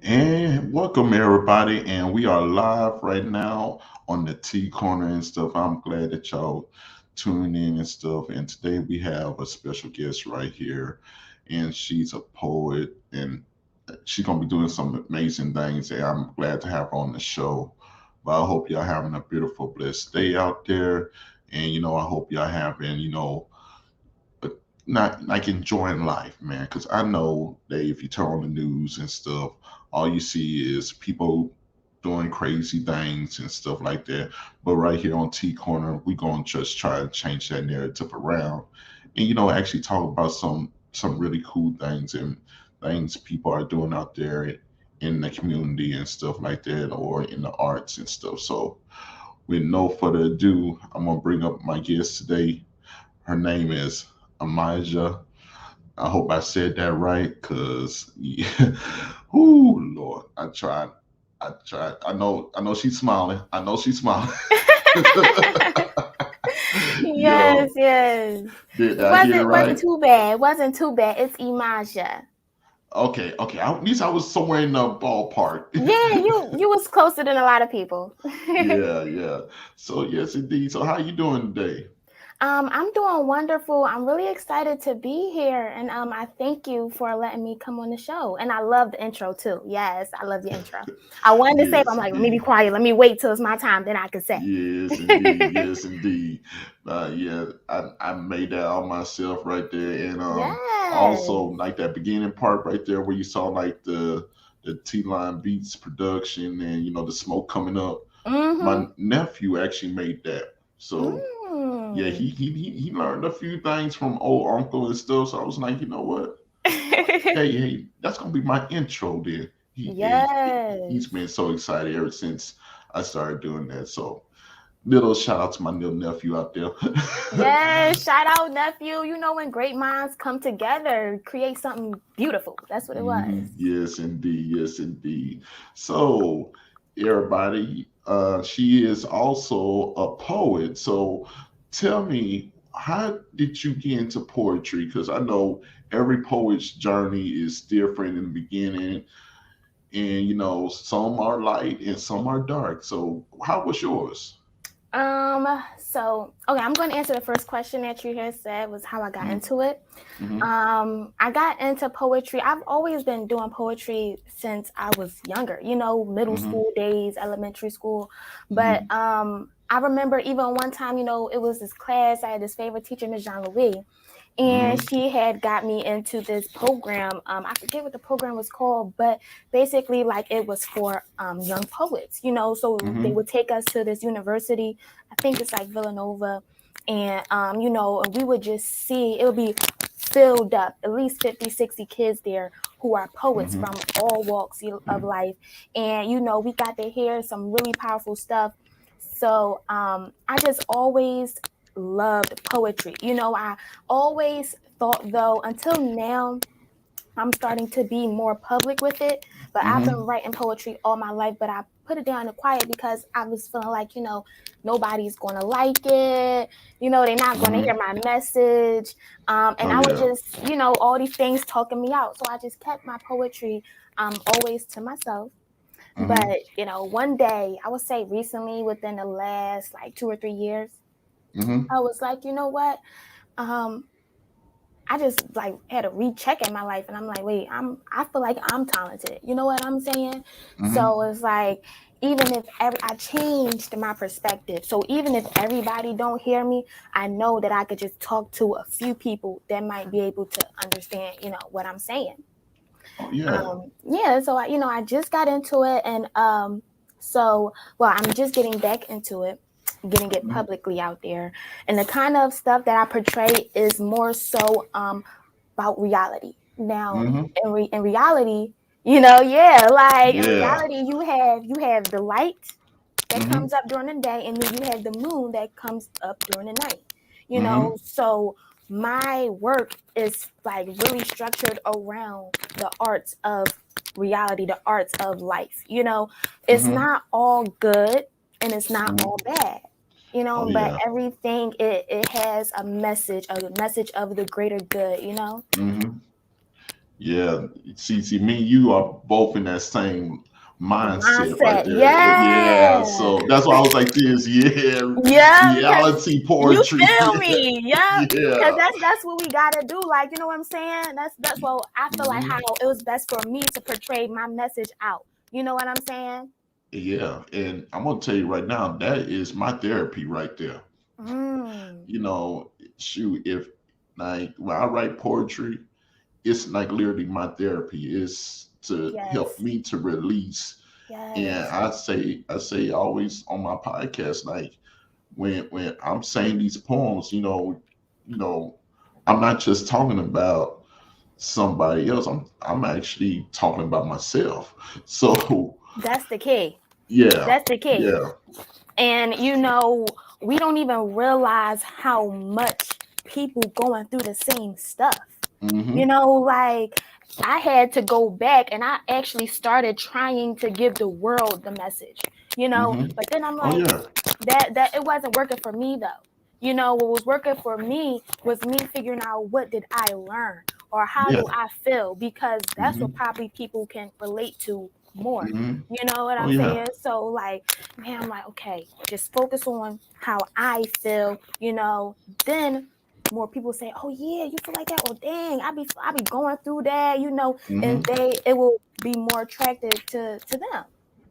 And welcome everybody, and we are live right now on the T Corner and stuff. I'm glad that y'all tuning in and stuff. And today we have a special guest right here, and she's a poet, and she's gonna be doing some amazing things. And I'm glad to have her on the show. But I hope y'all having a beautiful, blessed day out there, and I hope y'all having uh, not like enjoying life, man. Because I know that if you turn on the news and stuff, all you see is people doing crazy things and stuff like that. But right here on T Corner, we gonna just try to change that narrative around, and actually talk about some really cool things and things people are doing out there in the community and stuff like that, or in the arts and stuff. So, with no further ado, I'm gonna bring up my guest today. Her name is Emajah. I hope I said that right, cause yeah. Ooh, Lord, I tried. I tried. I know she's smiling. I know she's smiling. Yes, Yo, yes. did It I get it wasn't right? too bad. It wasn't too bad. It's Emajah. Okay, okay. At least I was somewhere in the ballpark. Yeah, you was closer than a lot of people. Yeah, yeah. So yes, indeed. So how you doing today? I'm doing wonderful. I'm really excited to be here, and I thank you for letting me come on the show. And I love the intro too. Yes, I love the intro. I wanted to say, but Yes, I'm like, let me be indeed. quiet. Let me wait till it's my time, then I can say. Yes, indeed. Yes, indeed. Yeah, I made that all myself right there, and also Yes. like that beginning part right there where you saw like the T Line Beats production and the smoke coming up. Mm-hmm. My nephew actually made that, so yeah, Mm. he learned a few things from old uncle and stuff. So I was like, you know what? Hey, that's gonna be my intro then. He's Yes. been so excited ever since I started doing that. So little shout out to my little nephew out there. Yes, shout out nephew. You know when great minds come together, create something beautiful. That's what it was. Yes, indeed. Yes, indeed. So, everybody, she is also a poet. So, tell me, how did you get into poetry? Because I know every poet's journey is different in the beginning, and some are light and some are dark. So, how was yours? So I'm going to answer the first question that you had said was how I got Mm-hmm. into it. I got into poetry. I've always been doing poetry since I was younger, middle Mm-hmm. school days, elementary school. But Mm-hmm. I remember even one time, it was this class. I had this favorite teacher, Miss Jean Louis, and Mm-hmm. she had got me into this program. I forget what the program was called, but basically, like it was for young poets. So they Mm-hmm. would take us to this university. I think it's like Villanova, and and we would just see it would be filled up, at least 50, 60 kids there who are poets Mm-hmm. from all walks of life. And we got to hear some really powerful stuff. So I just always loved poetry. I always thought, though, until now, I'm starting to be more public with it. But I've been Mm-hmm. writing poetry all my life, but I put it down in quiet because I was feeling like, nobody's going to like it. They're not going to Mm-hmm. hear my message. And Oh I would yeah. just, all these things talking me out. So I just kept my poetry always to myself. Mm-hmm. But, one day, I would say recently, within the last like 2 or 3 years, Mm-hmm. I was like, you know what? Um, I just like had a recheck in my life, and I'm like, wait, I feel like I'm talented. You know what I'm saying? Mm-hmm. So it's like even if I changed my perspective. So even if everybody don't hear me, I know that I could just talk to a few people that might be able to understand, what I'm saying. Oh yeah. Yeah, so I just got into it, and well, I'm just getting back into it, getting it Mm-hmm. publicly out there, and the kind of stuff that I portray is more so about reality. Now, Mm-hmm. in reality, yeah, like in Yeah. reality, you have the light that Mm-hmm. comes up during the day, and then you have the moon that comes up during the night. Mm-hmm. So my work is like really structured around the arts of reality, the arts of life. It's Mm-hmm. not all good and it's not Mm-hmm. all bad. Oh But yeah. everything it has a message of the greater good. Mm-hmm. Yeah, see, me and you are both in that same mindset right Mindset. there. Yeah, Yeah. so that's why I was like this. Yeah, Yeah, because reality you poetry. feel me. Yeah. Cause Yeah. that's what we gotta do. Like, you know what I'm saying? That's what I feel like how Hmm. it was best for me to portray my message out. You know what I'm saying? Yeah, and I'm gonna tell you right now, that is my therapy right there. Mm. You know, shoot, if like when I write poetry, it's like literally my therapy. It's to help Yes. me to release. And Yes. I say always on my podcast, like when I'm saying these poems, you know, I'm not just talking about somebody else. I'm actually talking about myself. So That's the key. yeah, That's the key. yeah. And we don't even realize how much people going through the same stuff. Hmm. Like I had to go back and I actually started trying to give the world the message. Hmm. But then I'm Oh like, yeah. that it wasn't working for me though. What was working for me was me figuring out what did I learn or how Yeah. do I feel because that's what Hmm. probably people can relate to more. Hmm. You know what Oh I'm yeah. saying? So like, man, I'm like, okay, just focus on how I feel. Then more people say, "Oh yeah, you feel like that? Oh dang, I be going through that," and Hmm. it will be more attractive to them.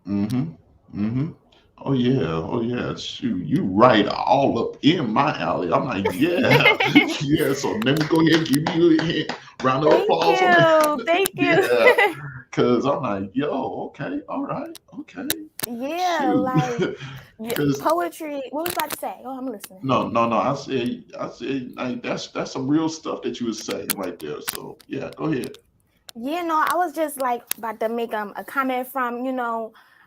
Hmm. Hmm. Oh yeah. Oh yeah. Shoot, you right all up in my alley. I'm like, yeah, yeah. So let me go ahead and give you a hint. Round of Thank applause on that. you, thank you. Yeah. Cause I'm like, yo, okay, all right, okay. Yeah, Shoot. like yeah, Cause poetry. What was I about to say? Oh, I'm listening. no, no, no. I said, like that's some real stuff that you were saying right there. So yeah, go ahead. Yeah, no, I was just like about to make a comment from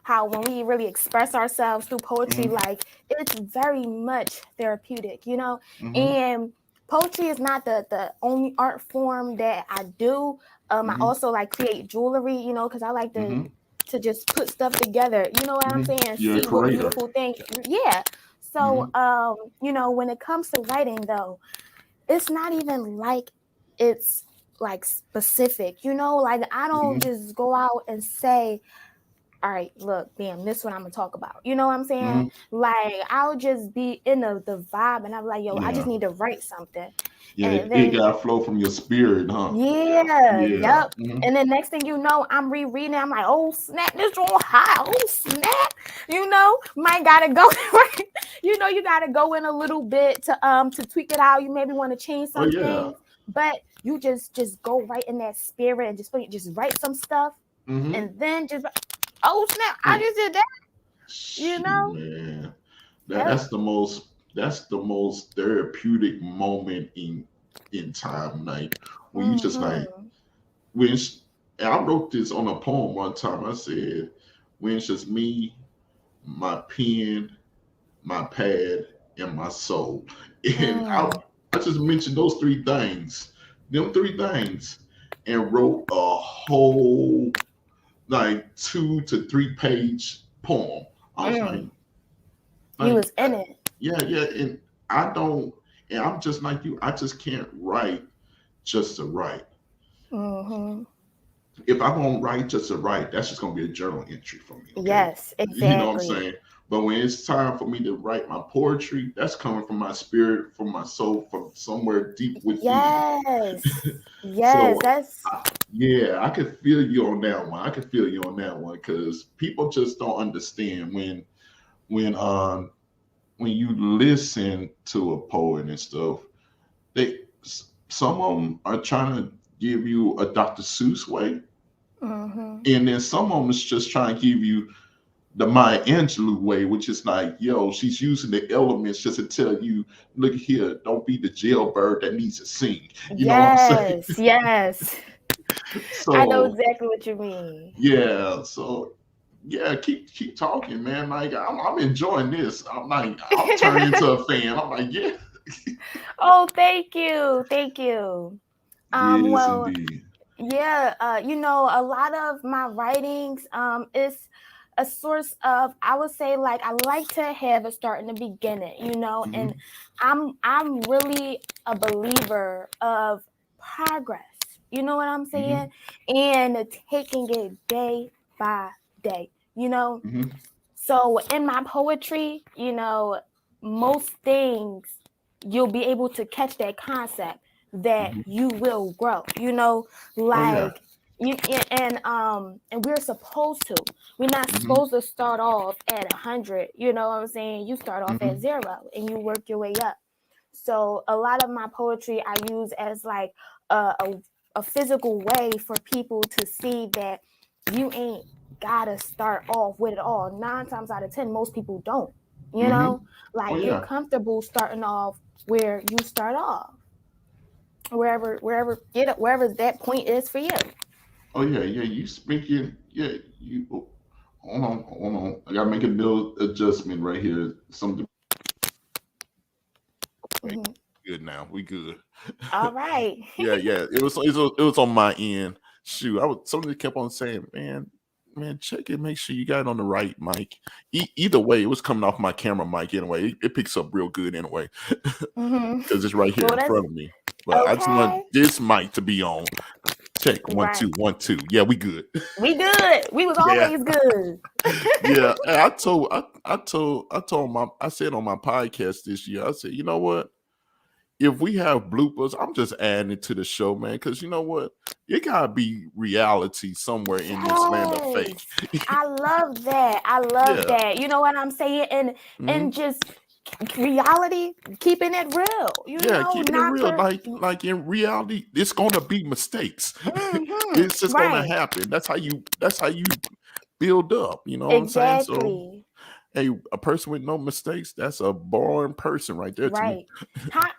how when we really express ourselves through poetry, Hmm. like it's very much therapeutic. Hmm. And poetry is not the only art form that I do. I Hmm. also like create jewelry, because I like to Hmm. just put stuff together. You know what I'm Hmm. saying? You're a See what creator. beautiful thing. Yeah. So Hmm. when it comes to writing though, it's not even like it's like specific. Like I don't Hmm. just go out and say, all right, look, damn, this what I'm gonna talk about. You know what I'm saying? Hmm. Like I'll just be in the vibe and I'm like, yo, I just Yeah. need to write something. Yeah. And It then got to flow from your spirit, huh? yeah, Yeah. yep. And then next thing you know, I'm rereading. I'm like, oh snap, this one hot. Oh snap, might gotta go. You gotta go in a little bit to tweak it out. You maybe want to change Oh some yeah. things, but you just go right in that spirit and just write some stuff, Hmm. and then just oh snap, I Oh, just did that. You shoot, know? man. That Yep. that's the most that's the most therapeutic moment in time, like when you just like Mm-hmm. when it's, and I wrote this on a poem one time. I said, when it's just me, my pen, my pad, and my soul. And Mm. I just mentioned those three things, them three things, and wrote a whole like 2 to 3 page poem. I was Mm. You like, was in it. yeah, yeah. And I don't, and I'm just like you, I just can't write just to write. Mm-hmm. If I'm gonna write just to write, that's just gonna be a journal entry for me, okay? Yes, You know what I'm exactly. saying? But when it's time for me to write my poetry, that's coming from my spirit, from my soul, from somewhere deep within. Yes. Yes, So, that's yeah, I could feel you on that one. I could feel you on that one because people just don't understand when when you listen to a poet and stuff. They some of them are trying to give you a Dr. Seuss way, mm-hmm. and then some of them is just trying to give you the Maya Angelou way, which is like, yo, she's using the elements just to tell you, look here, don't be the jailbird that needs to sing. You know what I'm saying? Yes, yes. I know So exactly what you mean. yeah, so yeah, keep talking, man. Like I'm enjoying this. I'm like I'm turning into a fan. I'm like, yeah, Oh, thank you. Thank you. yes, Well, indeed. yeah, a lot of my writings is a source of, I would say, like I like to have a start and a beginning, Hmm. and I'm really a believer of progress. You know what I'm Mm-hmm. saying? And taking it day by day, you know? Mm-hmm. So in my poetry, most things you'll be able to catch that concept that Mm-hmm. you will grow, Oh yeah. like you and we're supposed to. We're not Mm-hmm. supposed to start off at 100, you know what I'm saying? You start off at Mm-hmm. 0 and you work your way up. So a lot of my poetry I use as like a, a, a physical way for people to see that you ain't gotta start off with it all. 9 times out of 10, most people don't. You Mm-hmm. know, Oh like get yeah. comfortable starting off where you start off, wherever that point is for you. Oh yeah. Yeah. You speaking. Yeah. You. Oh, hold on. Hold on. I gotta make a little adjustment right here. Something. Right. Hmm. Good now. We good. All right. Yeah. Yeah. It was on my end. Shoot. Somebody kept on saying, man, check it. Make sure you got it on the right mic. Either way, it was coming off my camera mic anyway. It picks up real good anyway Hmm. because it's right here Well, in that's front of me. But I just want okay. this mic to be on. Check one Right. two 1 2. Yeah, we good. We good. We was Yeah, always good. yeah. Hey, I told I said on my podcast this year. I said, you know what? If we have bloopers, I'm just adding it to the show, man. Because you know what? It gotta be reality somewhere in this land of fake. Yes. I love that. I love Yeah. that. You know what I'm saying? And Hmm. just reality, keeping it real, Yeah, keeping it not real. to Like in reality, it's gonna be mistakes. It's just gonna right. happen. That's how you build up. You know what I'm saying? So Exactly. hey, a person with no mistakes, that's a boring person right there to me. Right.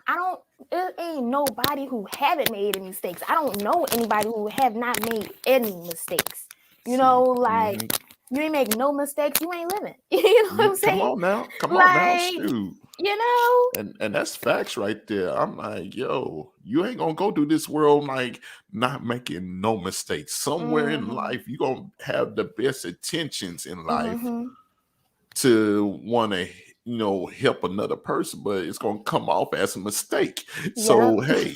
I don't it ain't nobody who haven't made any mistakes. I don't know anybody who have not made any mistakes. See, Like hmm, you ain't make no mistakes, you ain't living. You know what I'm come saying? on now, come on now, Like, shoot. you know? And that's facts right there. I'm like, yo, you ain't gonna go through this world like not making no mistakes. Somewhere in Mhm. life, you gonna have the best intentions in life Mhm. to want to help another person, but it's gonna come off as a mistake. Yep. So hey,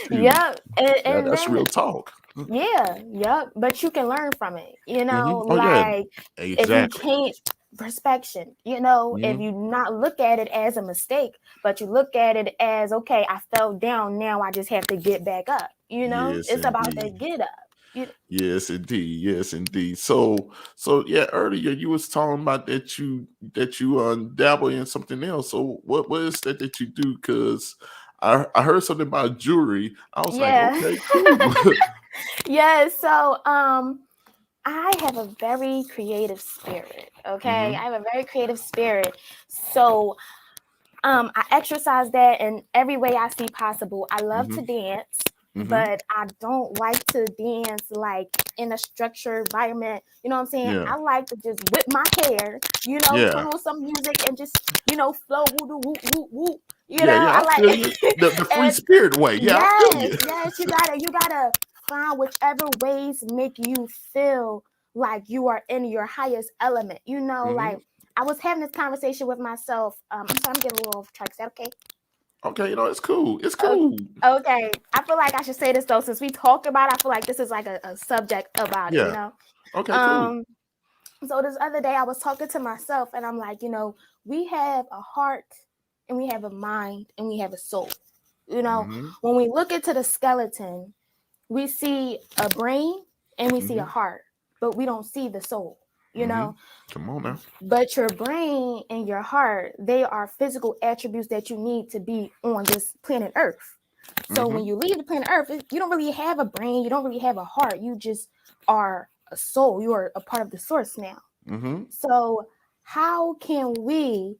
shoot, Yep. And that's then real talk. yeah, yep. But you can learn from it, Oh yeah, like if you exactly. change perspective, if Hmm. you not look at it as a mistake, but you look at it as, okay, I fell down, now I just have to get back up. Yes, It's about that indeed. get up. You, Yes, indeed. Yes, indeed. So yeah, earlier you was talking about that you dabble in something else. So what is that you do? Because I heard something about jewelry. I was like, yeah. okay, cool. Yeah, so I have a very creative spirit, okay? Hmm. I have a very creative spirit. So I exercise that in every way I see possible. I love Hmm. to dance, Hmm. but I don't like to dance like in a structured environment. You know what I'm saying? Yeah. I like to just whip my hair, turn Yeah. on some music and just, flow, woo, woo, woo, woo. Yeah. Yeah. I I feel like you. The free and spirit way. Yeah, I feel yes, you. yes, you gotta find whichever ways make you feel like you are in your highest element. Like Hmm. I was having this conversation with myself. I'm sorry, I'm getting a little off track. Is that okay? Okay, it's cool. It's Okay. cool. Okay. I feel like I should say this though, since we talk about it, I feel like this is like a subject about it, Yeah. Okay, cool. Um, so this other day I was talking to myself and I'm like, we have a heart and we have a mind and we have a soul. Hmm. When we look into the skeleton, we see a brain and we see a Hmm. heart, but we don't see the soul, you Hmm. know. Come on now. But your brain and your heart, they are physical attributes that you need to be on this planet Earth. So when Hmm. you leave the planet Earth, you don't really have a brain, you don't really have a heart, you just are a soul, you are a part of the source now. Hmm. So how can we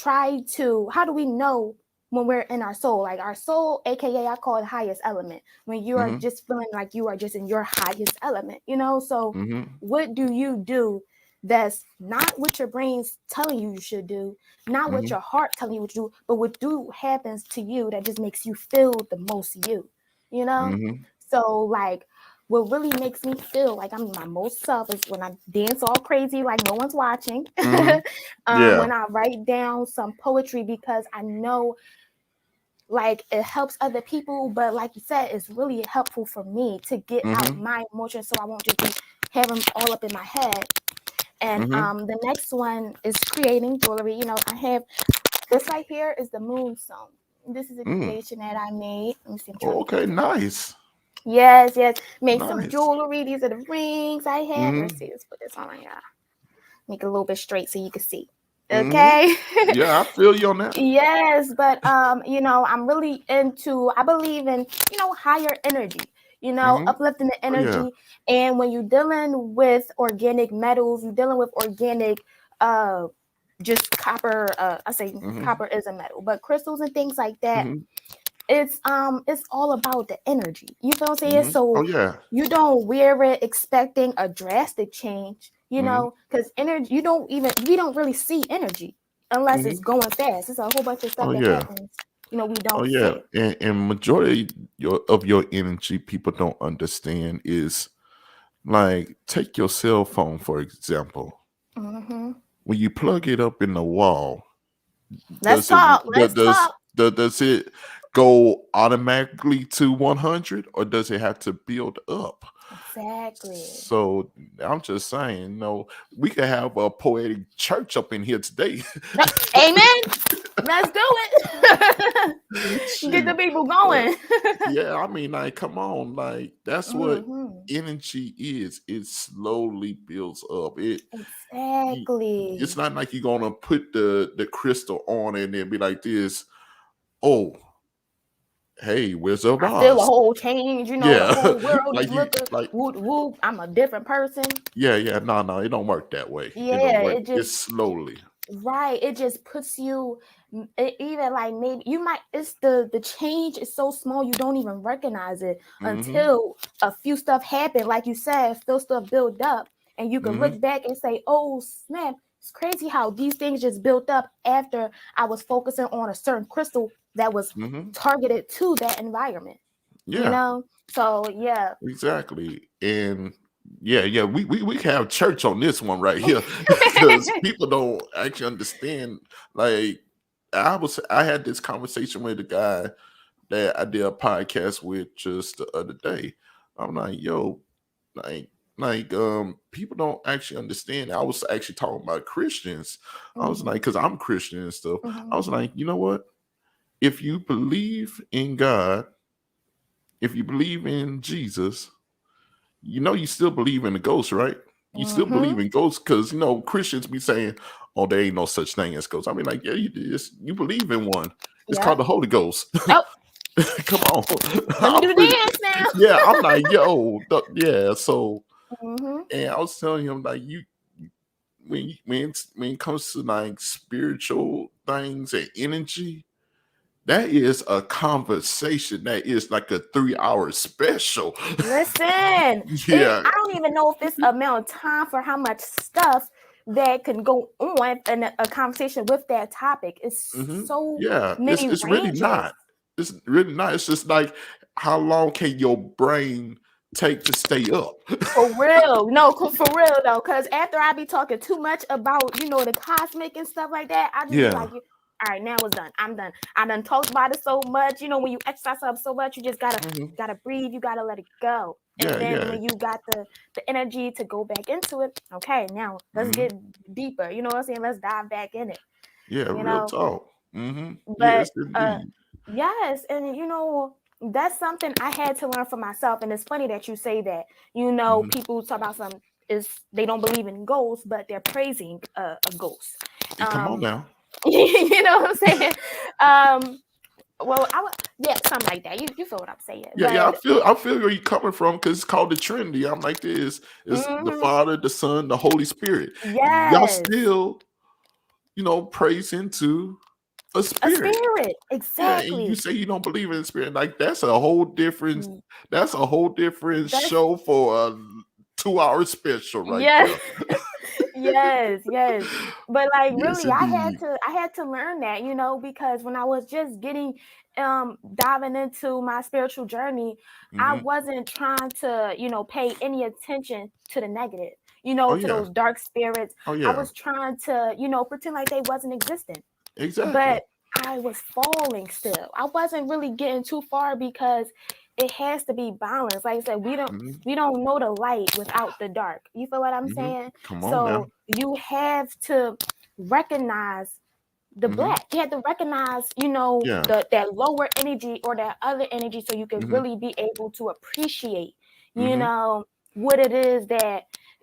how do we know when we're in our soul? Like our soul, aka I call it highest element, when you are Hmm. just feeling like you are just in your highest element, so Hmm. what do you do that's not what your brain's telling you should do, not what Hmm. your heart telling you what to do, but what do happens to you that just makes you feel the most you know Hmm. so like what really makes me feel like I'm my most self is when I dance all crazy like no one's watching. Hmm. Yeah. When I write down some poetry because I know like it helps other people, but like you said, it's really helpful for me to get out Mm-hmm. my emotions so I won't just be having them all up in my head. And Mm-hmm. the next one is creating jewelry. You know, I have this right here is the moonstone. This is a Mm. creation that I made. Let me see, I'm trying Oh, to get okay, it for you. nice. Yes, yes. Make some Nice. jewelry. These are the rings I have. Let's Mm-hmm. see, let's put this on right now. Make it a little bit straight so you can see. Mm-hmm. Okay. Yeah, I feel you on that. Yes, but you know, I'm really into, I believe in, you know, higher energy, you know, Mm-hmm. uplifting the Oh yeah. energy. And when you're dealing with organic metals, you're dealing with organic uh just copper, I say Mm-hmm. copper is a metal, but crystals and things like that, Mm-hmm. it's all about the energy. You feel what I'm saying? Mm-hmm. Oh So yeah. you don't wear it expecting a drastic change, you Mm-hmm. know, because energy, you don't even, we don't really see energy unless it's Mm-hmm. going fast. It's a whole bunch of stuff Oh that yeah. happens, you know, we Oh don't yeah. see. And majority of your energy people don't understand is like take your cell phone for example. Hmm. When you plug it up in the wall, Let's does it talk. Let's does talk. does it go automatically to 100 or does it have to build up? Exactly. So I'm just saying, we could have a poetic church up in here today. No, amen. Let's do it. Get the Shoot. people But going. yeah, I mean, like, come on, like that's what Hmm. energy is. It slowly builds up. You- it's Exactly. not like you're gonna put the crystal on and then be like this. Oh, hey, Wizard of I feel a Oz. whole change, you know, the Yeah, whole world is like you looking like whoop whoop. I'm a different person. yeah. No, no, it don't work that way. It don't Yeah, work. it just It's slowly. right. It just puts you even like maybe you might it's the change is so small you don't even recognize it Mm-hmm. until a few stuff happen. Like you said, still stuff build up and you can Mm-hmm. look back and say, oh snap, it's crazy how these things just built up after I was focusing on a certain crystal that was Mm-hmm. targeted to that environment, you Yeah. know? So yeah. Exactly. And yeah, we can have church on this one right here because people don't actually understand. Like I had this conversation with a guy that I did a podcast with just the other day. I'm like, yo, like people don't actually understand. I was actually talking about Christians. I was like, Hmm. because I'm Christian and stuff. I Hmm. was like, you know what? If you believe in God, if you believe in Jesus, you still believe in the ghost, right? You still believe Hmm. in ghosts because Christians be saying, "Oh, there ain't no such thing as ghosts." I mean, like, yeah, you believe in one. It's called Yep. the Holy Ghost. Oh, Come on, let me I'm do the pretty. dance now. Yeah, I'm like, yo, yeah. So, Hmm. and I was telling him like, when it comes to like spiritual things and energy, that is a conversation. That is like a 3 hour special. Listen, it, Yeah. I don't even know if this amount of time for how much stuff that can go on in a conversation with that topic. It's Hmm. so Yeah, it's many it's really ranges. not. It's really not. It's just like how long can your brain take to stay up? For real, no, for real though, because after I be talking too much about the cosmic and stuff like that, I just be Yeah. like, all right, now it's done. I'm done. I done talked about it so much. You know, when you exercise up so much, you just gotta Hmm. gotta breathe. You gotta let it go. And Yeah. then Yeah. when you got the energy to go back into it, okay, now let's Hmm. get deeper. You know what I'm saying? Let's dive back in it. Yeah. You Real know, talk. but Yes, indeed. yes, and that's something I had to learn for myself. And it's funny that you say that. You know, Hmm. people talk about some is they don't believe in ghosts, but they're praising a ghost. Come on Um, now. you know what I'm saying? Um, well, I would, yeah, something like that. You feel what I'm saying? Yeah. Yeah. I But feel. I feel where you coming from because it's called the Trinity. I'm like this. It's the mhm, Father, the Son, the Holy Spirit. Y'all yes, still, praise into a a spirit. spirit, Yeah, and you exactly. say you don't believe in the spirit. Like that's a whole different Mm, that's a whole different that's show for a 2 hour special right yes. there. Yes, yes. But like Yes, really I had indeed. to I had to learn that, because when I was just getting diving into my spiritual journey, I Hmm. wasn't trying to, pay any attention to the negative, Oh to yeah. those dark spirits. Oh I yeah. was trying to, pretend like they wasn't existent. Exactly. But I was falling still. I wasn't really getting too far because it has to be balanced. Like I said, Mm-hmm. we don't know the light without the dark. You feel what I'm Mm-hmm. saying? Come on now. So you have to recognize the Mm-hmm. black. You have to recognize, you know, Yeah. that lower energy or that other energy so you can Mm-hmm. really be able to appreciate, you Mm-hmm. know, what it is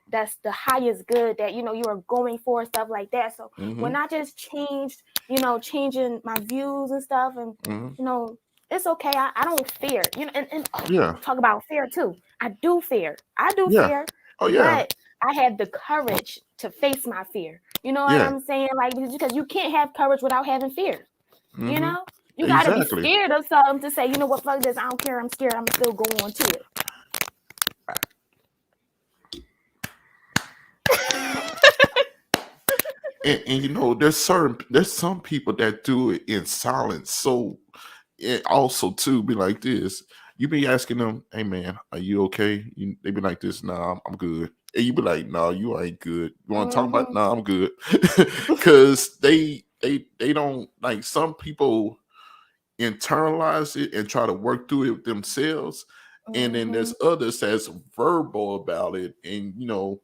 that's the highest good that you know you are going for, stuff like that. So Mm-hmm. when I just changed, you know, changing my views and stuff, and Mm-hmm. you know, it's okay. I don't fear, you know, and Yeah. talk about fear too. I do fear. I do Yeah. fear, Oh yeah. but I have the courage to face my fear. You know what Yeah. I'm saying? Like, because you can't have courage without having fear. You Mm-hmm. know, you got to be Exactly. scared of something to say, you know what, fuck this. I don't care. I'm scared. I'm still going on to it. And you know, there's some people that do it in silence. So it also too be like this. You be asking them, "Hey man, are you okay?" They be like this, "Nah, I'm good." And you be like, "No, you ain't good. You want to talk about? Mm-hmm. Nah, I'm good." Because they don't like some people internalize it and try to work through it themselves, and then Mm-hmm. there's others that's verbal about it, and you know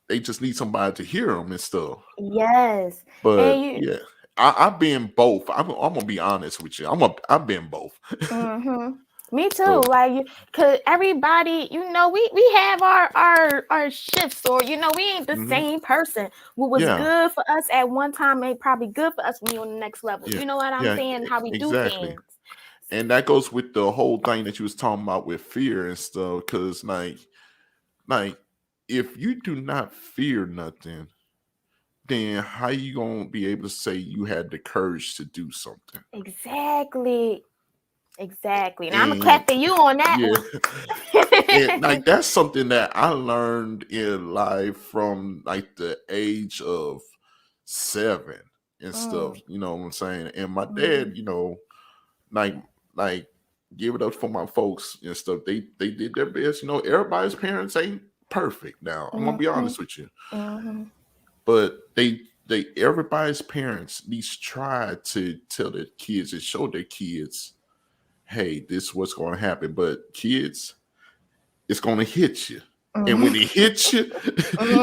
they just need somebody to hear them and stuff. Yes. But And you, yeah, I've been both. I'm gonna be honest with you. I've been both. mm-hmm. Me too. So Like, cause everybody, you know, we have our shifts, or you know, we ain't the hmm same person. What was yeah, good for us at one time ain't probably good for us when you're on the next level. yeah, You know what I'm yeah, saying? How we do exactly. things. And that goes with the whole thing that you was talking about with fear and stuff. Cause like if you do not fear nothing, then how you gonna be able to say you had the courage to do something? Exactly. Exactly. Now I'm gonna And clap for you on that yeah, one. and like that's something that I learned in life from like the age of 7 and stuff. Mm, You know what I'm saying? And my dad, mhm, like like give it up for my folks and stuff. They did their best. You know, everybody's parents ain't perfect. Now I'm gonna be mhm, honest with you, mhm, but they everybody's parents at least try to tell their kids and show their kids, hey, this is what's going to happen. But kids, it's gonna hit you. And when mhm, it hits you,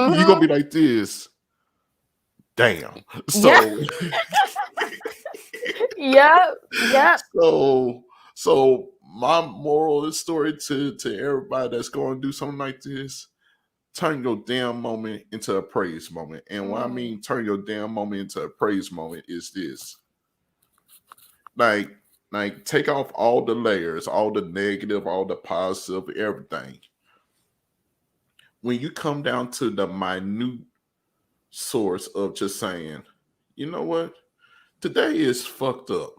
you're gonna mhm. be like this. Damn. Yeah. So Yep. Yep. so so my moral of the story to everybody that's going to do something like this, turn your damn moment into a praise moment. And what I Mm, mean turn your damn moment into a praise moment is this. Like take off all the layers, all the negative, all the positive, everything. When you come down to the minute source of just saying, you know what? Today is fucked up.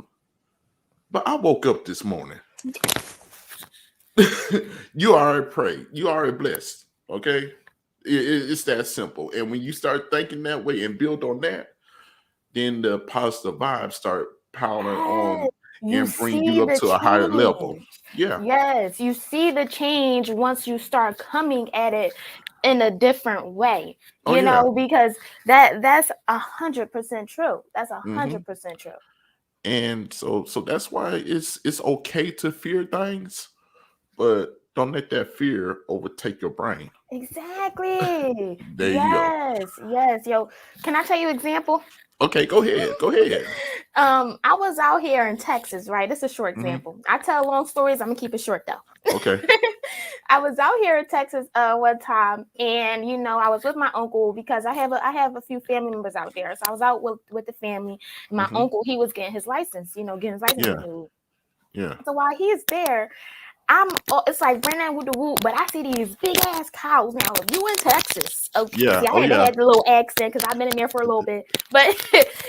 But I woke up this morning. You already prayed. You already blessed. Okay? It's that simple. And when you start thinking that way and build on that, then the positive vibes start piling yes. on You and bring see you up the to a higher level. change. Yeah. Yes, you see the change once you start coming at it in a different way. Oh You yeah. know, because that's 100% true. That's a hmm 100% true. And so that's why it's okay to fear things, but don't let that fear overtake your brain. Exactly. There you go. Yes. Yes. Yo, can I tell you example? Okay, go ahead. Go ahead. I was out here in Texas, right? This is a short hmm example. I tell long stories. I'm gonna keep it short though. Okay. I was out here in Texas one time, and you know I was with my uncle because I have a few family members out there. So I was out with the family. And my hmm uncle, he was getting his license, you know, getting his license Yeah. renewed. Yeah. So while he's there, it's like running with the whoop, but I see these big ass cows. Now, if you in Texas, okay, Yeah. see, Oh I had to yeah. have the little accent because I've been in there for a little bit. But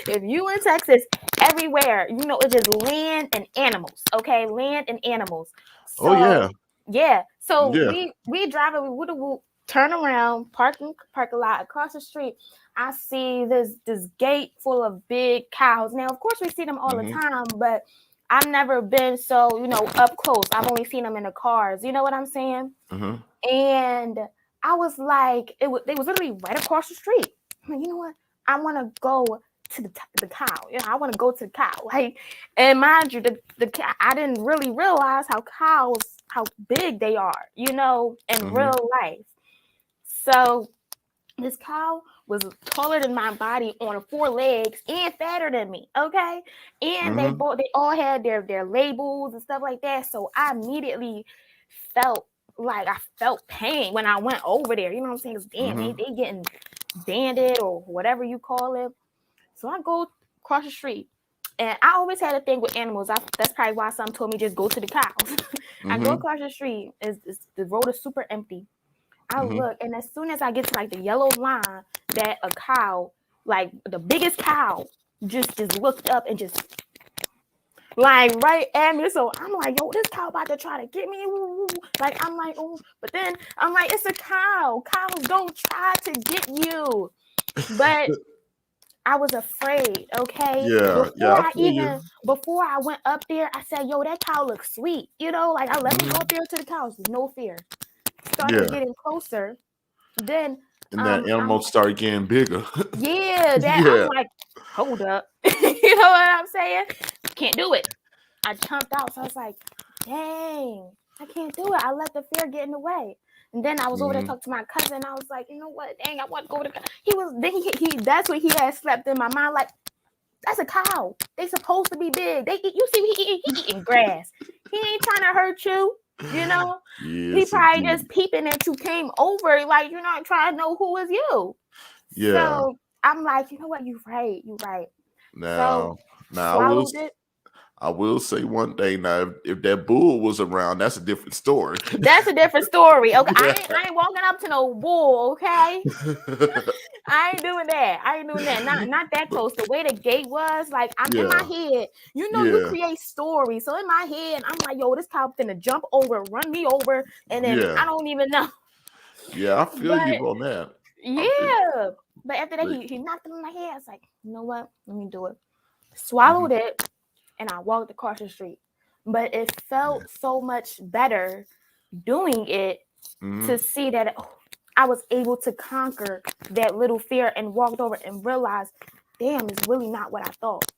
if you in Texas, everywhere, you know, it's just land and animals. Okay, land and animals. Oh So yeah. yeah, so Yeah. we driving with the whoop, turn around, parking lot across the street. I see this gate full of big cows. Now, of course, we see them all the hmm time, but I've never been so, you know, up close. I've only seen them in the cars. You know what I'm saying? Uh-huh. And I was like, they was literally right across the street. I'm like, you know what? I want to go to the cow. You know, I want to go to the cow. Like, and mind you, the cow, I didn't really realize how big they are, you know, in Mm-hmm. real life. So this cow was taller than my body on 4 legs and fatter than me. Okay, and Mm-hmm. they all had their labels and stuff like that. So I immediately felt I felt pain when I went over there. You know what I'm saying? 'Cause damn, Mm-hmm. they getting banded or whatever you call it. So I go across the street. And I always had a thing with animals. That's probably why some told me just go to the cows. I go Mm-hmm. across the street. The road is super empty. I Mm-hmm. look, and as soon as I get to like the yellow line, that a cow, like the biggest cow, just looked up and just like right at me. So I'm like, yo, this cow about to try to get me. Like I'm like, oh, but then I'm like, it's a cow. Cows don't try to get you. But I was afraid, okay? Yeah, yeah, I feel you. Before I went up there, I said, yo, that cow looks sweet. You know, like I let me go Mm-hmm. up there to the cows with no fear. Started Yeah, getting closer. Then and that I'm animal start getting bigger. yeah, that I'm Yeah. like, hold up. You know what I'm saying? Can't do it. I jumped out. So I was like, dang, I can't do it. I let the fear get in the way. And then I was over there Mm-hmm. talking to my cousin. I was like, you know what? Dang, I want to go to the. He was then he that's what he had slept in my mind. Like that's a cow. They supposed to be big. They you see he eating grass. He ain't trying to hurt you. You know, he Yes, probably indeed. just peeping that you came over. Like you're not trying to know who is you. Yeah. So I'm like, you know what? You're right. You're right. So Now, now swallowed it. I will say one thing. Now, if that bull was around, that's a different story. That's a different story. Okay, Yeah. I ain't walking up to no bull. Okay, I ain't doing that. I ain't doing that. Not that But close. The way the gate was, like I'm in my yeah, head. You know, you yeah, create stories. So in my head, I'm like, yo, this cow finna jump over, run me over, and then yeah, I don't even know. yeah. I feel you But on that. I feel. yeah. But after that, But, he knocked it on my head. I was like, you know what? Let me do it. mhm, Swallowed it, and I walked across the street. But it yeah. felt so much better doing it Hmm. to see that I was able to conquer that little fear and walked over and realized, damn, it's really not what I thought.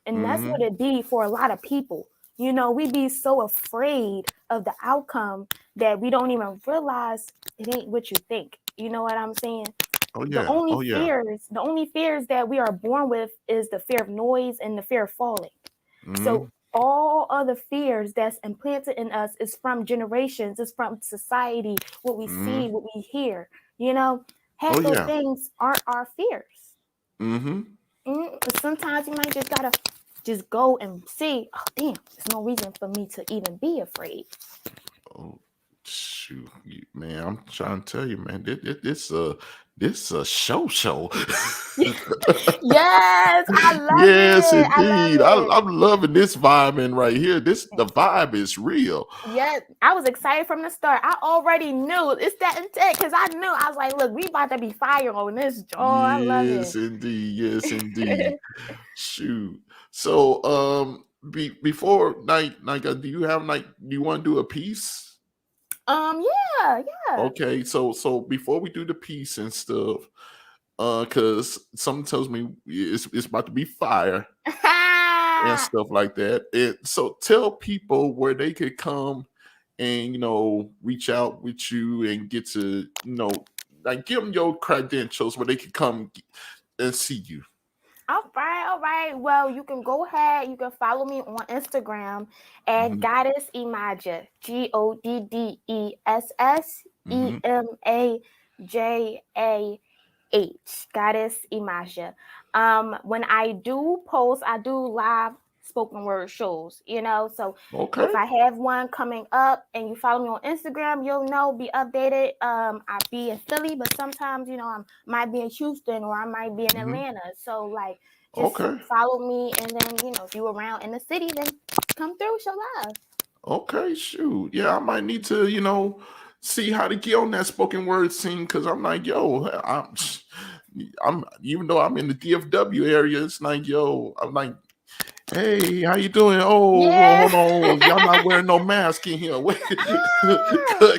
And that's what Hmm. it be for a lot of people. You know, we be so afraid of the outcome that we don't even realize it ain't what you think. You know what I'm saying? Oh yeah. Oh yeah. The only fears that we are born with is the fear of noise and the fear of falling. So Hmm. all other fears that's implanted in us is from generations, it's from society, what we see, Hmm. what we hear. You know, Oh half those yeah. things aren't our fears. Hmm. But sometimes you might just gotta just go and see. Oh, damn! There's no reason for me to even be afraid. Oh shoot, man! I'm trying to tell you, man. This a show. Yes, I love Yes, it. I love indeed. it. I'm loving this vibe in right here. The vibe is real. Yes, I was excited from the start. I already knew it's that intent because I knew I was like, look, we about to be fire on this. Oh, I love Yes, indeed. Yes, indeed. it. Shoot. So, before do you have do you want to do a piece? Yeah, yeah. Okay, so before we do the piece and stuff, because someone tells me it's about to be fire and stuff like that. So tell people where they could come and reach out with you and get to like give them your credentials where they could come and see you. All right, all right. Well, you can go ahead. You can follow me on Instagram at Hmm. Goddess Emajah. Hmm. GoddessEmajah. Goddess Emajah. When I do post, I do live spoken word shows, you know. So if Okay. I have one coming up and you follow me on Instagram, you'll know, be updated. I'll be in Philly, but sometimes, you know, I might be in Houston or I might be in Hmm. Atlanta. So like just Okay. follow me, and then, you know, if you're around in the city, then come through, show love. Okay. Shoot. Yeah, I might need to see how to get on that spoken word scene because I'm like, yo, I'm even though I'm in the DFW area, it's like, yo, I'm like, Hey, how you doing? Oh, Yeah. hold on. Y'all not wearing no mask in here. Wait,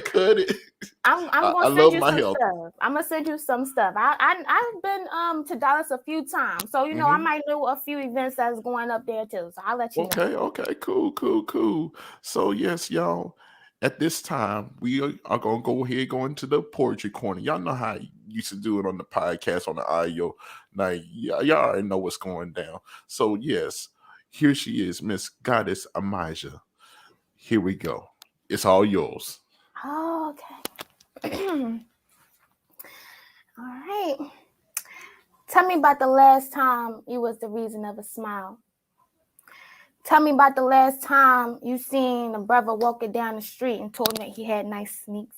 cut it. I'm I gonna send love you my some health. stuff. I'm gonna send you some stuff. I've been to Dallas a few times, so I Hmm. might know a few events that's going up there too. So I'll let you know. Okay, cool. So yes, y'all. At this time, we are gonna go ahead go into the poetry corner. Y'all know how I used to do it on the podcast on the audio. Now, y'all already know what's going down. So yes, here she is, Miss Goddess Emajah. Here we go. It's all yours. Oh, okay. All right. Tell me about the last time you was the reason of a smile. Tell me about the last time you seen a brother walking down the street and told me that he had nice sneaks.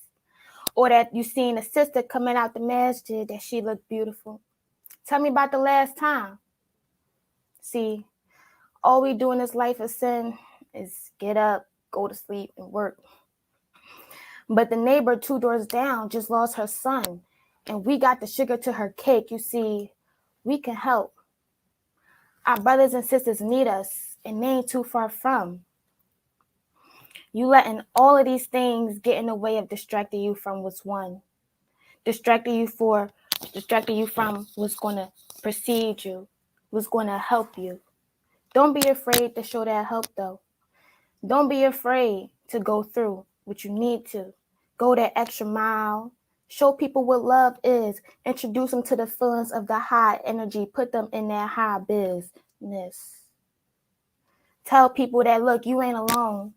Or that you seen a sister coming out the masjid that she looked beautiful. Tell me about the last time. See, all we do in this life of sin is get up, go to sleep, and work. But the neighbor 2 doors down just lost her son, and we got the sugar to her cake. You see, we can help. Our brothers and sisters need us, and they ain't too far from. You letting all of these things get in the way of distracting you from what's one, distracting you for, distracting you from what's gonna precede you, what's gonna help you. Don't be afraid to show that help though. Don't be afraid to go through what you need to. Go that extra mile. Show people what love is. Introduce them to the feelings of the high energy. Put them in that high business. Tell people that, look, you ain't alone.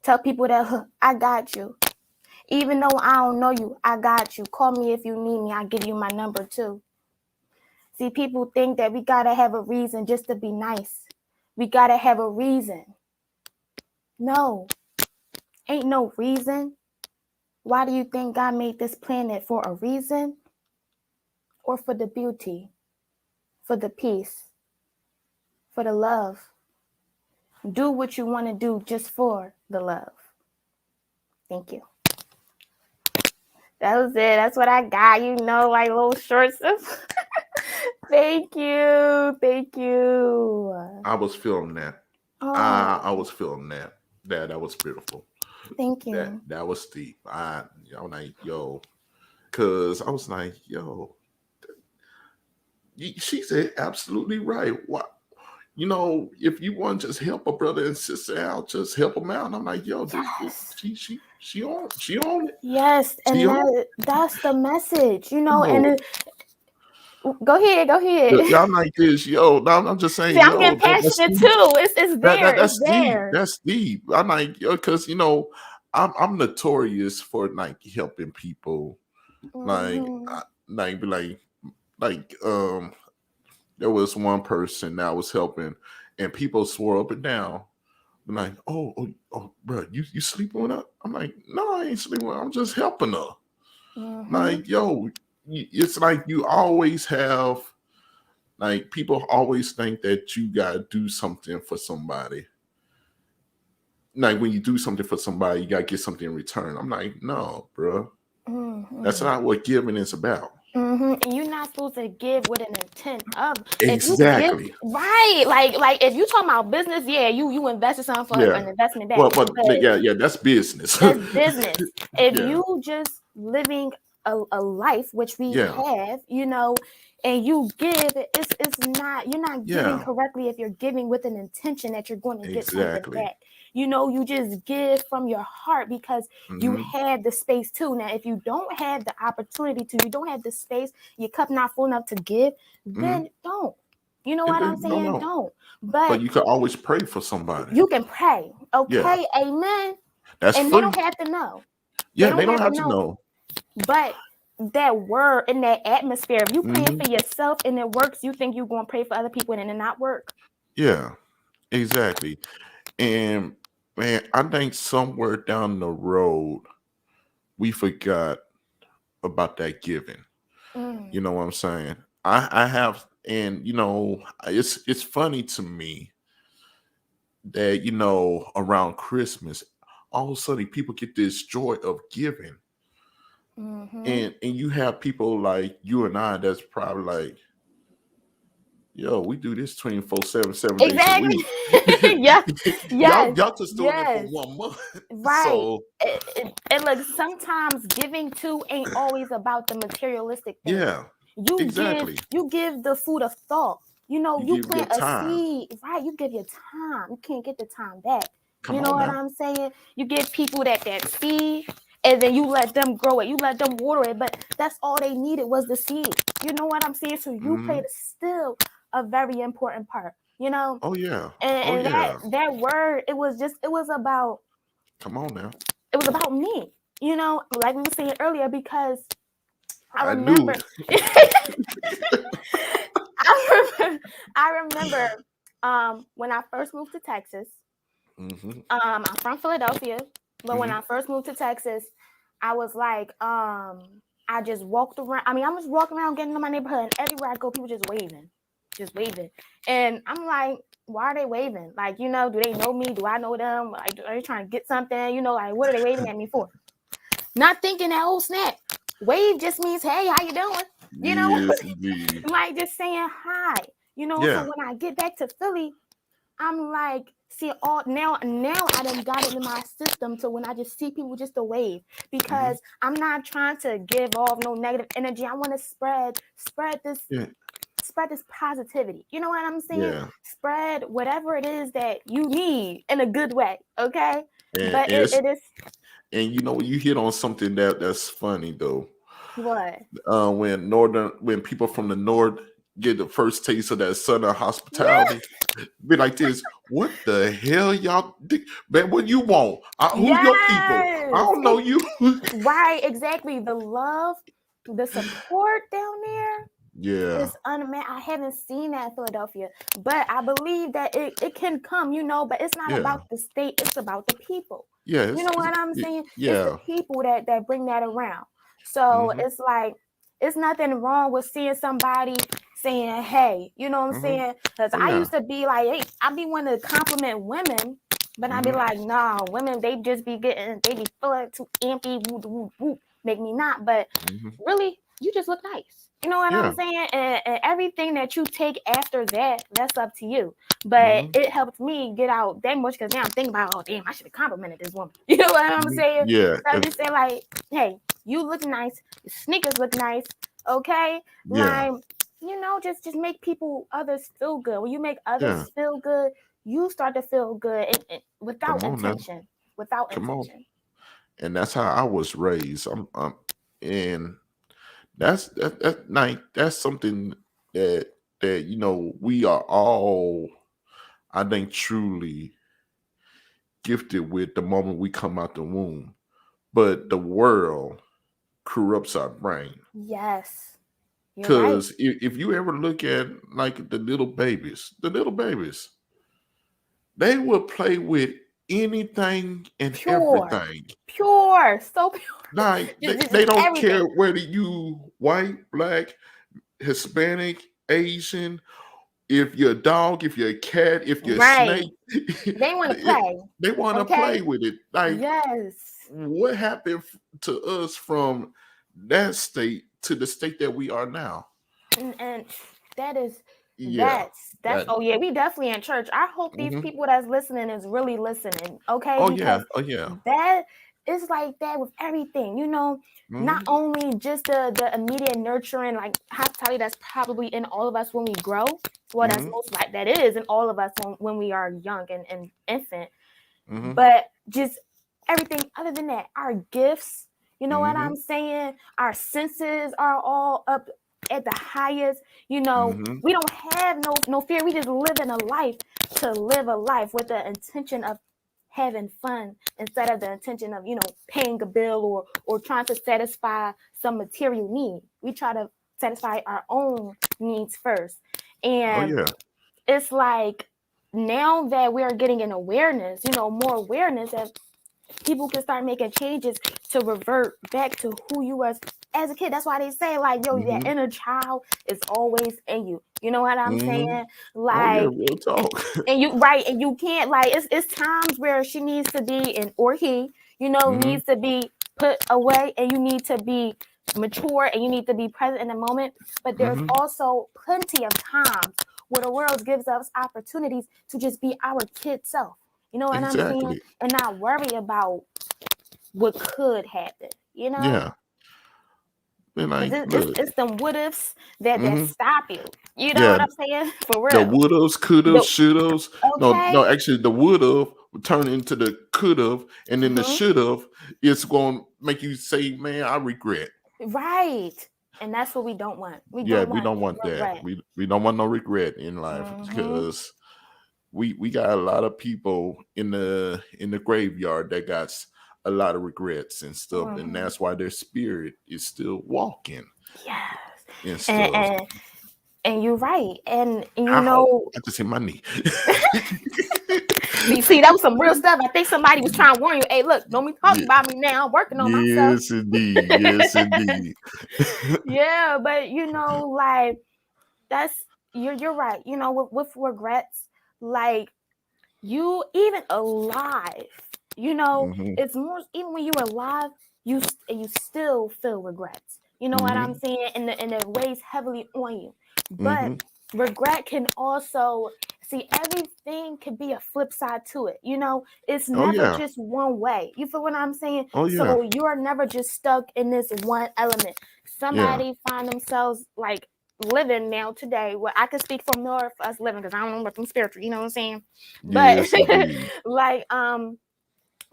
Tell people that, look, I got you. Even though I don't know you, I got you. Call me if you need me. I'll give you my number too. See, people think that we gotta have a reason just to be nice. We gotta have a reason. No, ain't no reason. Why do you think God made this planet? For a reason or for the beauty, for the peace, for the love? Do what you want to do just for the love. Thank you. That was it. That's what I got. Like little shorts. Thank you. Thank you. I was feeling that. I Oh, was feeling that. That was beautiful. thank That you. that was deep. I was like, yo, cause I was like, yo, she said absolutely right. What if you want to just help a brother and sister out, just help them out. And I'm like, yo, Yes. she on it. Yes, She and on it. that's the message, Yo, go ahead, go ahead. y'all like this, yo. Now I'm just See, saying, I'm yo, getting that's passionate deep. too. It's there. It's That's deep. there. That's deep. I'm like, yo, because I'm notorious for like helping people. Like, Mm-hmm. be like there was one person that I was helping, and people swore up and down. Like, bro, you sleeping with her? I'm like, no, I ain't sleeping with her. I'm just helping her. Mm-hmm. Like, yo, it's like you always have, like, people always think that you gotta do something for somebody. Like, when you do something for somebody, you gotta get something in return. I'm like, no, bro, that's Mm-hmm. not what giving is about. Mm-hmm. And you're not supposed to give with an intent of, if you give Exactly. right, like if you talking about business, yeah, you invested something for Yeah. an investment back. But But yeah, that's business. that's business. If Yeah. you just living a life which we Yeah. have, and you give, it's not, you're not giving Yeah. correctly if you're giving with an intention that you're going to get something Exactly. back. You just give from your heart because you Hmm. have the space to. Now, if you don't have the opportunity to, you don't have the space, your cup not full enough to give, Hmm. then don't. You know what I'm No, saying? no. Don't. But But you could always pray for somebody. you can pray. Yeah. Okay, amen. That's And they free. don't have to know. They Yeah, they don't don't have to have to know. know. But that word in that atmosphere, if you praying Hmm. for yourself and it works, you think you're going to pray for other people and it not work? Yeah, exactly. And man, I think somewhere down the road we forgot about that giving. Mm, You know what I'm saying? I have, and it's funny to me that around Christmas, all of a sudden people get this joy of giving, mm-hmm. and you have people like you and I that's probably like, Yo, we do this 24/7, 7 days a Exactly. week. Yes, yes, Y'all just doing it for yes. 1 month. Right. So And look, sometimes giving too ain't always about the materialistic things. yeah, You give exactly. you give the food of thought. You know, You you give your plant a time. seed, right? You give your time. You can't get the time back. Come You know on what now. I'm saying? You give people that seed, and then you let them grow it. You let them water it. But that's all they needed was the seed. You know what I'm saying? So you Hmm. played still a very important part. You know, Oh yeah. Oh and yeah. that word, Come on now. it was about me. You know, like we were saying earlier, because I I knew remember it. I remember when I first moved to Texas. Hmm. I'm from Philadelphia, but when Hmm. I first moved to Texas, I was like, I just walked around. I mean, I'm just walking around getting in my neighborhood, and everywhere I go, people just waving. And I'm like, why are they waving? Like, you know, do they know me? Do I know them? Like, are they trying to get something? You know, like, what are they waving at me for? Not thinking that, oh snap, wave just means, hey, how you doing? You know, Yes, indeed. like just saying hi. You know, so Yeah. when I get back to Philly, I'm like, see, all now I done got it in my system. So when I just see people, just to wave, Hmm. because I'm not trying to give off no negative energy. I want to Yeah. spread this positivity. You know what I'm saying? Yeah. Spread whatever it is that you need in a good way. Okay, And but it's it is and you hit on something that's funny though. what? When people from the north get the first taste of that southern hospitality, be like this. What the hell, y'all? Man, what you want? Who your people? I Yes. don't know you. Right, exactly. The love, the support down there Yeah, is unmatched. I haven't seen that in Philadelphia, but I believe that it can come, you know, but it's not yeah, about the state, it's about the people. yeah. You know what I'm saying? It's the Yeah. people that bring that around. So Hmm. it's like, it's nothing wrong with seeing somebody saying, hey, you know what I'm Hmm. saying? Because Oh I yeah. used to be like, hey, I be wanting to compliment women, but I'd be Hmm. like, nah, women, they just be they be feeling too empty, woo, woo, woo, make me not. But Hmm. really, you just look nice. You know what I'm Yeah. saying? And everything that you take after that, that's up to you. But Hmm. it helped me get out that much, because now I'm thinking about, oh damn, I should have complimented this woman. You know what I'm Hmm. saying? Yeah. So I just say like, hey, you look nice, your sneakers look nice, okay? Yeah. Like, you know, just make people, others feel good. When you make Yeah. others feel good, you start to feel good, and without Come on now. intention. Without Come on. intention. And that's how I was raised. And that's something that we are all, I think, truly gifted with the moment we come out the womb. But the world corrupts our brain. Yes, you're right. Because if you ever look at like the little babies, they will play with anything and Pure, everything. pure, so pure. Like they Just don't care everything. whether you white, black, Hispanic, Asian, if you're a dog, if you're a cat, if you're a Right. snake, They want to they, play. they want to Okay. play with it. Like, Yes. what happened to us from that state to the state that we are now? And that is Yeah, that's that. oh yeah, we definitely in church. I hope these Hmm. people that's listening is really listening, okay? Oh Because yeah, oh yeah. that is like that with everything, you know, not Hmm. only just the immediate nurturing, like hospitality that's probably in all of us when we grow. Well, that's Hmm. most like that is in all of us when we are young and infant, Hmm. but just everything other than that, our gifts, you know what Hmm. I'm saying? Our senses are all up at the highest. You know, Hmm. we don't have no fear. We just live in a life to live a life with the intention of having fun instead of the intention of, you know, paying a bill or trying to satisfy some material need. We try to satisfy our own needs first. Oh And yeah. it's like, now that we are getting an awareness, you know, more awareness, that people can start making changes to revert back to who you was as a kid. That's why they say like, yo, that Hmm. inner child is always in you. You know what I'm Hmm. saying? Oh yeah, Like, real talk. and you right, and you can't, like, it's times where she needs to be, and or he, you know, Hmm. needs to be put away, and you need to be mature, and you need to be present in the moment. But there's Hmm. also plenty of times where the world gives us opportunities to just be our kid self. You know what I'm saying? Exactly. And not worry about what could happen, you know? Yeah. And Because like, it's, look. it's them what ifs that Hmm. stop you. You know Yeah. what I'm saying? For The real. would've, could've, The, should've. No, okay. no. Actually, the would've would turn into the could've, and then the Hmm. should've is going to make you say, "Man, I regret." Right. And that's what we don't want. We Yeah, don't we want don't want that. regret. We don't want no regret in life Hmm. because we got a lot of people in the graveyard that got a lot of regrets and stuff, and Hmm. that's why their spirit is still walking Yes. and And, stuff. and you're right. And you Ow! know, I just hit my knee. see, that was some real stuff. I think somebody was trying to warn you. Hey, look, don't be talking Yeah. about me now. I'm working on myself. Yes, indeed. Yes, indeed. Yeah, but like that's you're right. With regrets, like you even alive, Hmm. it's more even when you're alive, you still feel regrets. You know what I'm Hmm. saying? And it weighs heavily on you. But Hmm. regret can also see everything can be a flip side to it. It's Oh never yeah. just one way. You feel what I'm saying? Oh yeah. So you're never just stuck in this one element. Yeah. Somebody find themselves like living now today. Well, I can speak for more for us living because I don't know nothing spiritual. You know what I'm saying? But Yes, indeed. like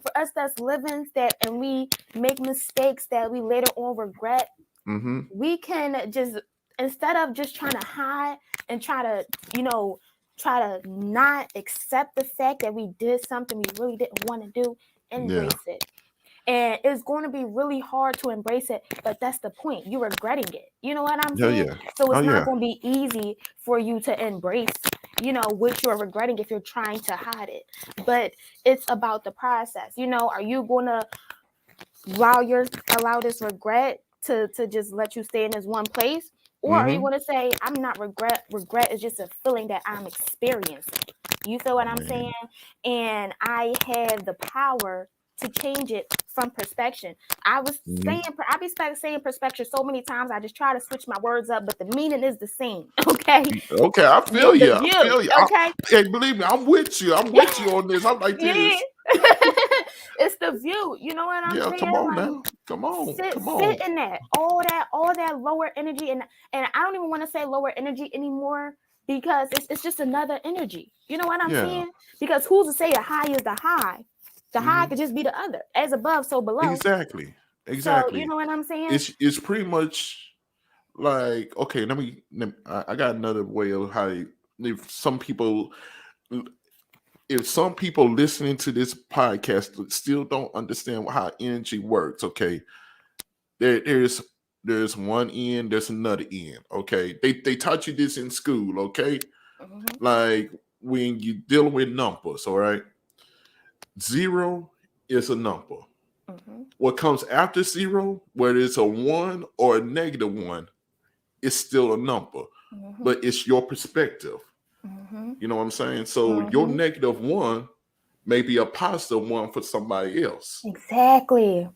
for us that's living that and we make mistakes that we later on regret, Hmm. we can just, instead of just trying to hide and try to not accept the fact that we did something we really didn't want to do, Yeah. embrace it. And it's going to be really hard to embrace it, but that's the point. You're regretting it. You know what I'm Oh saying? yeah. So Oh it's not yeah. going to be easy for you to embrace, what you're regretting if you're trying to hide it. But it's about the process. Are you going to allow this regret to just let you stay in this one place? Or are you Hmm. going to say, I'm not regret is just a feeling that I'm experiencing? You feel what I'm saying? Man. And I have the power to change it from perspective. I was saying, Hmm. I be saying perspective so many times. I just try to switch my words up, but the meaning is the same. Okay, Okay, I feel the you. I view. feel you. Okay, Hey, believe me, I'm with you. I'm with you on this. I'm like yeah, this. it's the view. You know what I'm Yeah, saying? come on Like now. Come on. sit Come sit on. in all that lower energy, and I don't even want to say lower energy anymore because it's just another energy. You know what I'm Yeah. saying? Because who's to say the high is the high? The high Hmm. could just be the other. As above, so below. Exactly. So you Exactly. know what I'm saying? It's pretty much like, okay, I got another way of how if some people if some people listening to this podcast still don't understand how energy works, okay, there's one end, there's another end. Okay, they taught you this in school. Okay, Hmm. like when you dealing with numbers, all right, zero is a number. Hmm. What comes after zero, whether it's a one or a negative one, it's still a number, Hmm. but it's your perspective. Hmm. You know what I'm saying? So your Hmm. negative one may be a positive one for somebody else. Exactly.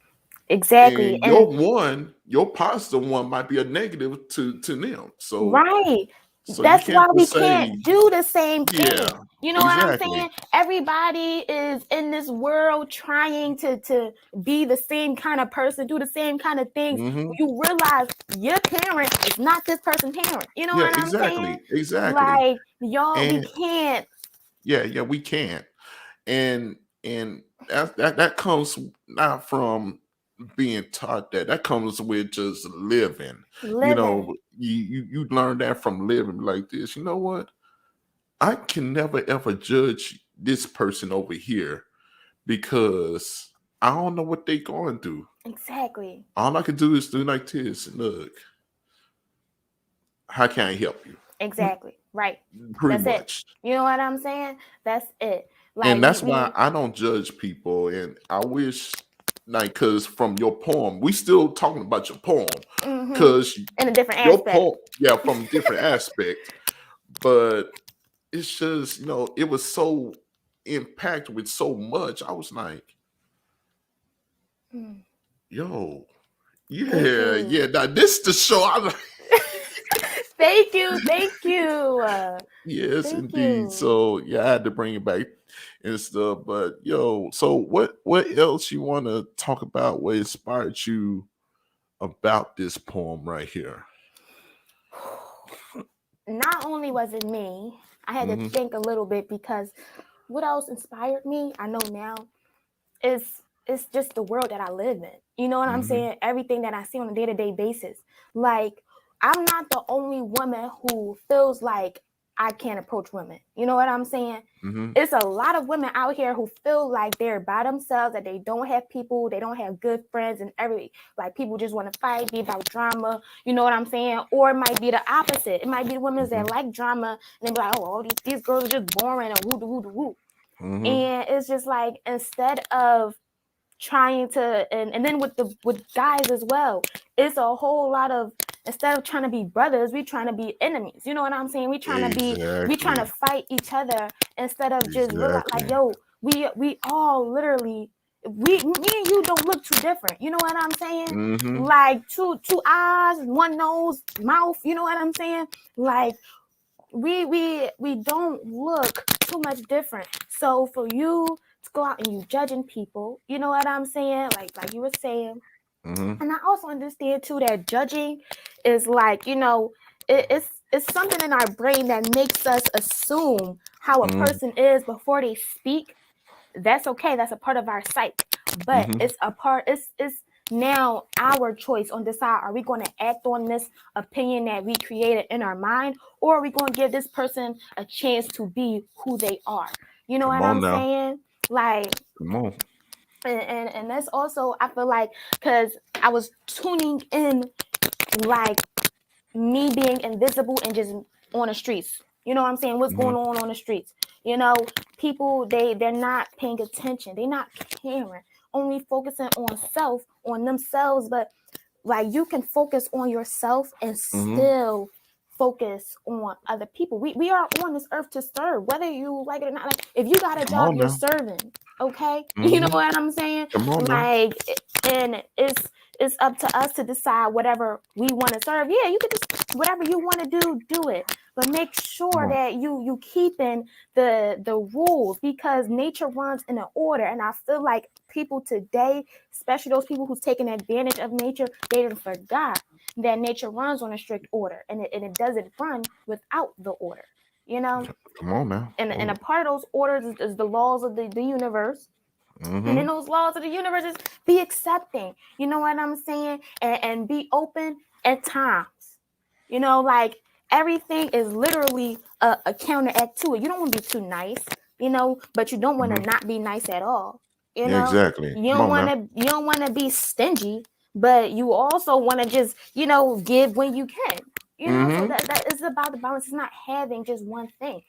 Exactly. And And your positive one might be a negative to them. right. So you That's can't why we just can't say, do the same yeah, thing. You know what I'm exactly. saying? Everybody is in this world trying to be the same kind of person, do the same kind of things. Hmm. You realize your parent is not this person's parent. You know Yeah, what I'm saying? exactly. Exactly. Like, y'all, we And can't. yeah, we can't. And that comes not from being taught that. That comes with just living. You Living. know, you learn that from living like this. You know what? I can never ever judge this person over here because I don't know what they going through. Exactly. All I can do is do like this. Look, how can I help you? Exactly. Right. Pretty That's it. much. You know what I'm saying? That's it. Like And we that's why we I don't judge people. And I wish, like, because from your poem, we still talking about your poem, hmm because in a different your aspect. poem, yeah, from different aspects. But it's just, it was so impacted with so much. I was like, Mm. yo, Thank yeah, you. yeah. Now this the show. I like. Thank you, thank you, Yes, thank indeed. you. So yeah, I had to bring it back and stuff. But yo, so what else you want to talk about? What inspired you about this poem right here? Not only was it me, I had to Mm-hmm. think a little bit because what else inspired me, I know now, is it's just the world that I live in. You know what I'm Mm-hmm. saying? Everything that I see on a day-to-day basis. Like, I'm not the only woman who feels like I can't approach women. You know what I'm saying? Mm-hmm. It's a lot of women out here who feel like they're by themselves, that they don't have people, they don't have good friends, and every like people just want to fight, be about drama. You know what I'm saying? Or it might be the opposite. It might be the women Mm-hmm. that like drama and they be like, oh, all these girls are just boring and woo woo woo. Mm-hmm. And it's just like instead of trying to and then with guys as well, it's a whole lot of instead of trying to be brothers, we trying to be enemies. You know what I'm saying? We trying to Exactly. fight each other instead of just realize like, Exactly. yo, we all literally me and you don't look too different. You know what I'm saying? Mm-hmm. Like two eyes, one nose, mouth. You know what I'm saying? Like we don't look too much different. So for you to go out and you judging people, you know what I'm saying? Like you were saying, Mm-hmm. and I also understand too that judging is like it's something in our brain that makes us assume how a Mm-hmm. person is before they speak. That's okay, that's a part of our psyche, but Mm-hmm. it's now our choice on decide, are we going to act on this opinion that we created in our mind, or are we going to give this person a chance to be who they are? You know Come what on I'm now. saying? Like, Come on. and that's also, I feel like, because I was tuning in, like, me being invisible and just on the streets. You know what I'm saying? What's Mm-hmm. going on the streets? You know, people they're not paying attention. They're not caring. Only focusing on self, on themselves. But like you can focus on yourself and Mm-hmm. still focus on other people. We are on this earth to serve, whether you like it or not. Like if you got a Come job, on you're now. serving. Okay, you know Mm-hmm. what I'm saying? Come on now. Like, and it's up to us to decide whatever we want to serve. Yeah, you could just whatever you want to do it, but make Come sure on. that you keeping the rules, because nature runs in an order. And I feel like people today, especially those people who's taking advantage of nature, they forgot that nature runs on a strict order, and it doesn't run without the order. You know, Come on now. and a Oh. part of those orders is the laws of the universe. And Mm-hmm. in those laws of the universe is be accepting. You know what I'm saying? And be open at times. You know, like everything is literally a counteract to it. You don't want to be too nice, you know, but you don't want to Mm-hmm. not be nice at all. You Yeah, know, exactly. Come on now. you don't want to be stingy, but you also want to just, you know, give when you can. You know, so Mm-hmm. that is about the balance. It's not having just one thing.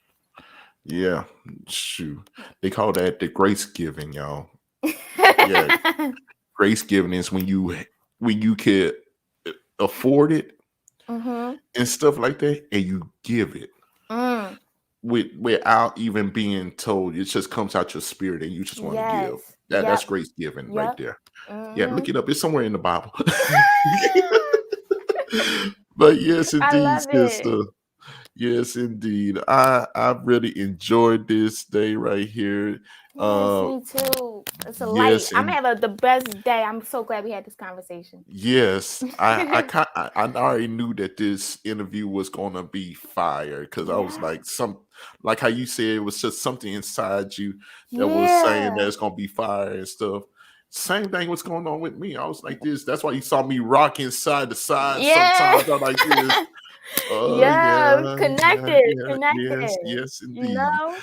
Yeah. Shoot. They call that the grace giving, y'all. Yeah. Grace giving is when you could afford it Mhm. and stuff like that, and you give it Mm. without even being told. It just comes out your spirit, and you just want to give. Yes. That's Yep. grace giving right Yep. there. Yeah, look Mhm. it up. It's somewhere in the Bible. But yes, I indeed, love it. sister. Yes, indeed. I really enjoyed this day right here. Yes, Uh, me too. It's a light. yes, I'm gonna and have the best day. I'm so glad we had this conversation. yes, I already knew that this interview was gonna be fire because I was Yeah. like like how you said it was just something inside you that was saying that Yeah. it's gonna be fire and stuff. Same thing was going on with me. I was like this. That's why you saw me rocking side to side. Yeah. Sometimes I'm like this. Oh Yeah. yeah, yeah, Connected. yeah, yes, Connected. yes, You indeed. know?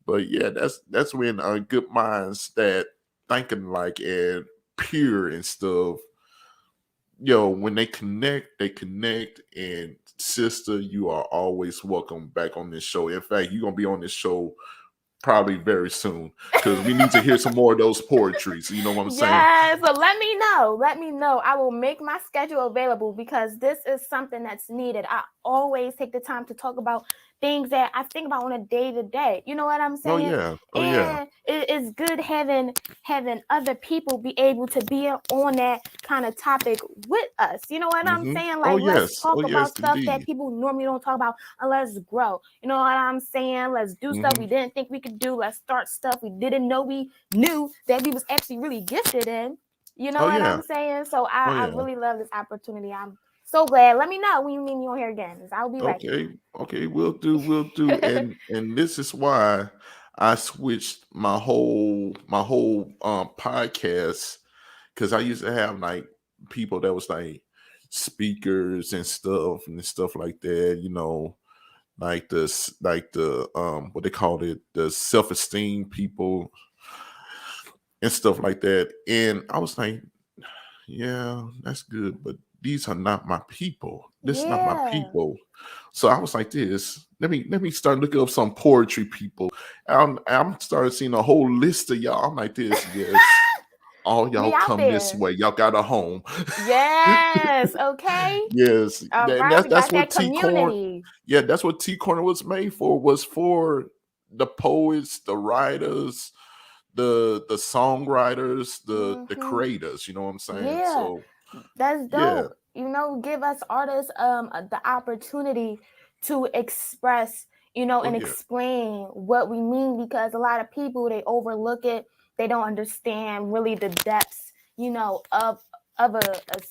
But yeah, that's when good minds that thinking like and pure and stuff. Yo, when they connect. And sister, you are always welcome back on this show. In fact, you're gonna be on this show probably very soon because we need to hear some more of those poetries. You know what I'm saying? Yeah, so let me know. Let me know. I will make my schedule available because this is something that's needed. I always take the time to talk about things that I think about on a day to day. You know what I'm Oh saying? yeah. Oh yeah. And it's good having other people be able to be on that kind of topic with us. You know what I'm Mm-hmm. saying? Oh Like, let's yes. Oh talk about yes, stuff that indeed. people normally don't talk about, and let's grow. You know what I'm saying? Let's do stuff Mm-hmm. we didn't think we could do. Let's start stuff we didn't know we knew that we was actually really gifted in. You know Oh what yeah. I'm saying? So Oh I yeah. really love this opportunity. I'm so glad. Let me know when you need me on here again. I'll be ready. Okay. Okay. We'll do. We'll do. And this is why I switched my whole podcast, because I used to have like people that was like speakers and stuff like that. Like this, like the what they called it, the self-esteem people and stuff like that. And I was like, yeah, that's good, but these are not my people. This is not my Yeah. people. So I was like, this. Let me start looking up some poetry people. I'm starting seeing a whole list of y'all. I'm like, this, yes. All We y'all out come this there. way. Y'all got a home. Yes. Okay. Yes, All and right. that's We that's got that what T Corn. community. Yeah, that's what T Corner was made for. Was for the poets, the writers, the songwriters, the Hmm. creators. You know what I'm saying? Yeah. So That's yeah. dope. Give us artists the opportunity to express, Oh and yeah. explain what we mean, because a lot of people, they overlook it. They don't understand really the depths, of a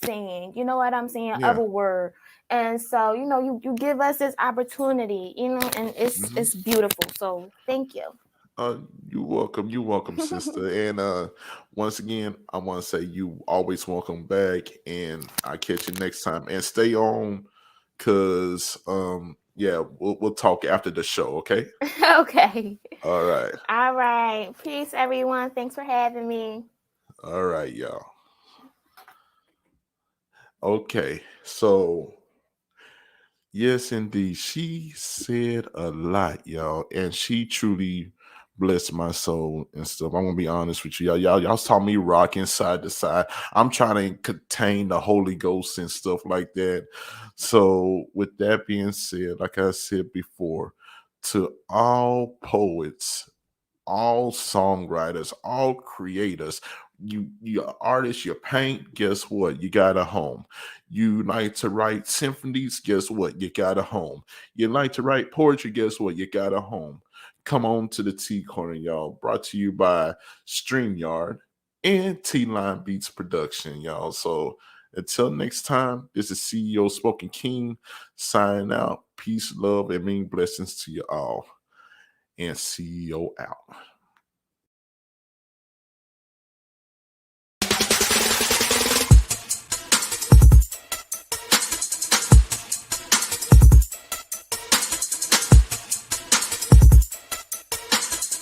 saying. You know what I'm saying? Of Yeah. a word. And so, you give us this opportunity, and it's Hmm. it's beautiful. So thank you. Uh, you're welcome. You're welcome, sister. And once again, I want to say you always welcome back, and I catch you next time. And stay on, cause yeah, we'll talk after the show. Okay. Okay. All right. All right. Peace, everyone. Thanks for having me. All right, y'all. Okay. So yes, indeed. She said a lot, y'all, and she truly blessed my soul and stuff. I'm gonna be honest with you, y'all saw me rocking side to side. I'm trying to contain the Holy Ghost and stuff like that. So, with that being said, like I said before, to all poets, all songwriters, all creators. You artists, you paint, guess what? You got a home. You like to write symphonies, guess what? You got a home. You like to write poetry, guess what? You got a home. Come on to the T Corner, y'all. Brought to you by StreamYard and T Line Beats Production, y'all. So until next time, this is CEO Spoken King signing out. Peace, love, and many blessings to you all. And CEO out.